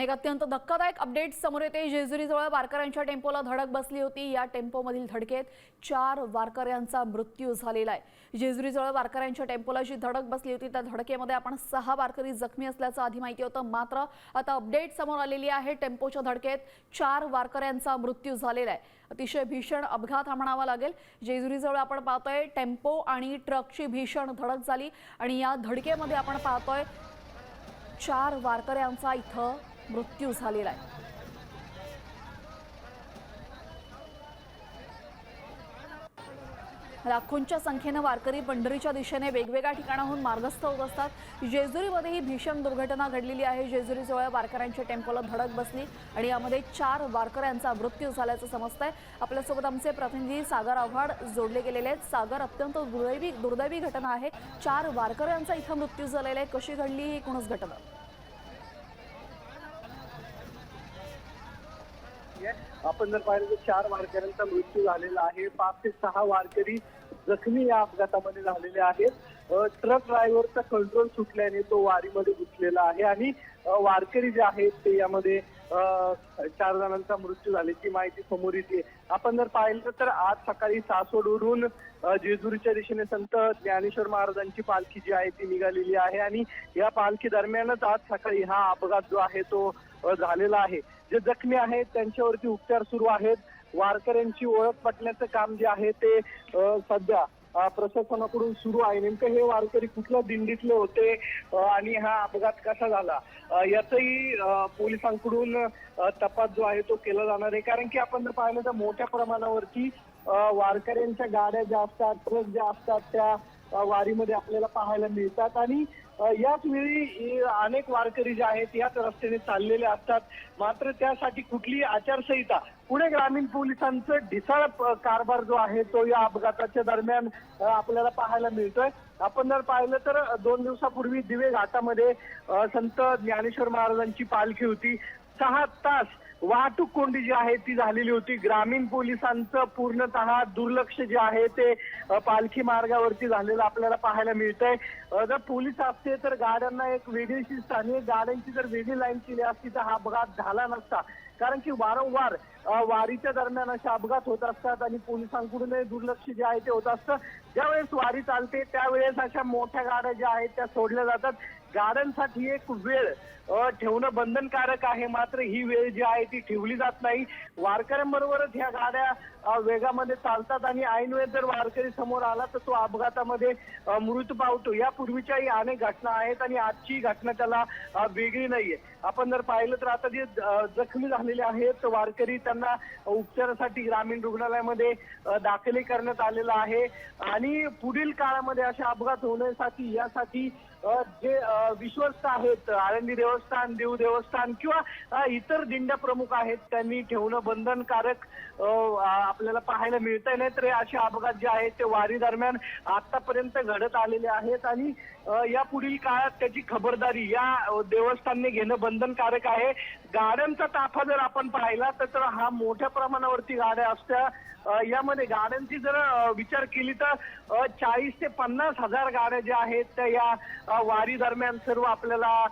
एक अत्यंत धक्कादायक अपडेट समोर येते। जेजुरीजवळ वारकऱ्यांच्या टेम्पोला धडक बसली होती। या टेम्पोमधील धडकेत 4 वारकऱ्यांचा मृत्यू झालेला आहे। जेजुरीजवळ वारकऱ्यांच्या टेम्पोला जी धडक बसली होती त्या धडकेमध्ये आपण 6 वारकरी जखमी असल्याचं आधी माहिती होतं, मात्र आता अपडेट समोर आलेली आहे। टेम्पोच्या धडकेत 4 वारकऱ्यांचा मृत्यू झालेला आहे। अतिशय भीषण अपघात हा म्हणावा लागेल। जेजुरीजवळ आपण पाहतोय टेम्पो आणि ट्रकची भीषण धडक झाली आणि या धडकेमध्ये आपण पाहतोय 4 वारकऱ्यांचा इथं मृत्यू झालेला आहे। लाखोंच्या संख्येने वारकरी पंढरीच्या दिशेने वेगवेगळ्या ठिकाणाहून मार्गस्थ होत असतात। जेजुरीमध्ये ही भीषण दुर्घटना घडलेली आहे। जेजुरीजवळ वारकऱ्यांच्या टेम्पोला धडक बसली आणि यामध्ये 4 वारकऱ्यांचा मृत्यू झाल्याचं समजतंय। आपल्यासोबत आमचे प्रतिनिधी सागर आव्हाड जोडले गेलेले आहेत। सागर, अत्यंत दुर्दैवी घटना आहे। 4 वारकऱ्यांचा इथं मृत्यू झालेला आहे। कशी घडली ही एकूणच घटना? आपण जर पाहिलं तर 4 वारकऱ्यांचा मृत्यू झालेला आहे। 5 ते 6 वारकरी जखमी या अपघातामध्ये झालेले आहेत। ट्रक ड्रायव्हरचा कंट्रोल सुटल्याने तो वारीमध्ये घुसलेला आहे आणि वारकरी जे आहेत ते यामध्ये 4 जणांचा मृत्यू झाल्याची माहिती समोर येते। आपण जर पाहिलं तर आज सकाळी सासवडवरून जेजुरीच्या दिशेने संत ज्ञानेश्वर महाराजांची पालखी जी आहे ती निघालेली आहे आणि या पालखी दरम्यानच आज सकाळी हा अपघात जो आहे तो झालेला आहे। जे जखमी आहेत त्यांच्यावरती उपचार सुरू आहेत। वारकऱ्यांची ओळख पटण्याचं काम जे आहे ते सध्या प्रशासनाकडून सुरू आहे। नेमकं हे वारकरी कुठल्या दिंडीतले होते आणि हा अपघात कसा झाला याचाही पोलिसांकडून तपास जो आहे तो केला जाणार आहे। कारण की आपण जर पाहिलं तर मोठ्या प्रमाणावरती वारकऱ्यांच्या गाड्या ज्या असतात, ट्रक ज्या असतात त्या वारीमध्ये आपल्याला पाहायला मिळतात आणि याच वेळी अनेक वारकरी जे आहेत याच रस्त्याने चाललेले असतात। मात्र त्यासाठी कुठली आचारसंहिता पुणे ग्रामीण पोलिसांचं ढिसाळ कारभार जो आहे तो या अपघाताच्या दरम्यान आपल्याला पाहायला मिळतोय। आपण जर पाहिलं तर 2 दिवसापूर्वी दिवे घाटामध्ये संत ज्ञानेश्वर महाराजांची पालखी होती। 6 तास वाहतूक कोंडी जी आहे ती झालेली होती। ग्रामीण पोलिसांचं पूर्णतः दुर्लक्ष जे आहे ते पालखी मार्गावरती झालेलं आपल्याला पाहायला मिळतंय। जर पोलीस असते तर गाड्यांना एक वेगळी शिस्त आणि गाड्यांची जर वेगळी लाईन केली असती तर हा अपघात झाला नसता। कारण की वारंवार वारीच्या दरम्यान असे अपघात होत असतात आणि पोलिसांकडून दुर्लक्ष जे आहे ते होत असतं। ज्यावेळेस वारी चालते त्यावेळेस अशा मोठ्या गाड्या ज्या आहेत त्या सोडल्या जातात। गाड्यांसाठी एक वेळ ठेवणं बंधनकारक आहे, मात्र ही वेळ जी आहे ती ठेवली जात नाही। वारकऱ्यांबरोबरच ह्या गाड्या वेगामध्ये चालतात आणि ऐनवेळेस जर वारकरी समोर आला तर तो अपघातामध्ये मृत्यू पावतो। यापूर्वीच्याही अनेक घटना आहेत आणि आजची घटना त्याला वेगळी नाहीये। आपण जर पाहिलं तर आता जे जखमी झालेले आहेत वारकरी त्यांना उपचारासाठी ग्रामीण रुग्णालयामध्ये दाखल करण्यात आलेलं आहे आणि पुढील काळामध्ये असे अपघात होण्यासाठी यासाठी जे विश्वस्त आहेत, आळंदी देवस्थान, देव देवस्थान किंवा इतर दिंड्या प्रमुख आहेत त्यांनी ठेवणं बंधनकारक आपल्याला पाहायला मिळतंय। नाही तर असे अपघात जे आहेत ते वारी दरम्यान आतापर्यंत घडत आलेले आहेत आणि या पुढील काळात त्याची खबरदारी या देवस्थानने घेणं बंधनकारक आहे। गाड्यांचा ताफा जर आपण पाहिला तर हा मोठ्या प्रमाणावरती गाड्या असत्या। यामध्ये गाड्यांची जर विचार केली तर 40 ते 50 हजार गाड्या ज्या आहेत त्या या वारी दरम्यान सर्व आपल्याला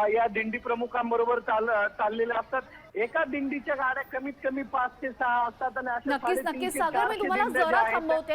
या दिंडी प्रमुखांबरोबर चाललेल्या असतात। एका दिंडीच्या गाड्या कमीत कमी 5 ते 6 असतात आणि अशा नक्कीच सागर, मी तुम्हाला जरा थांबवते।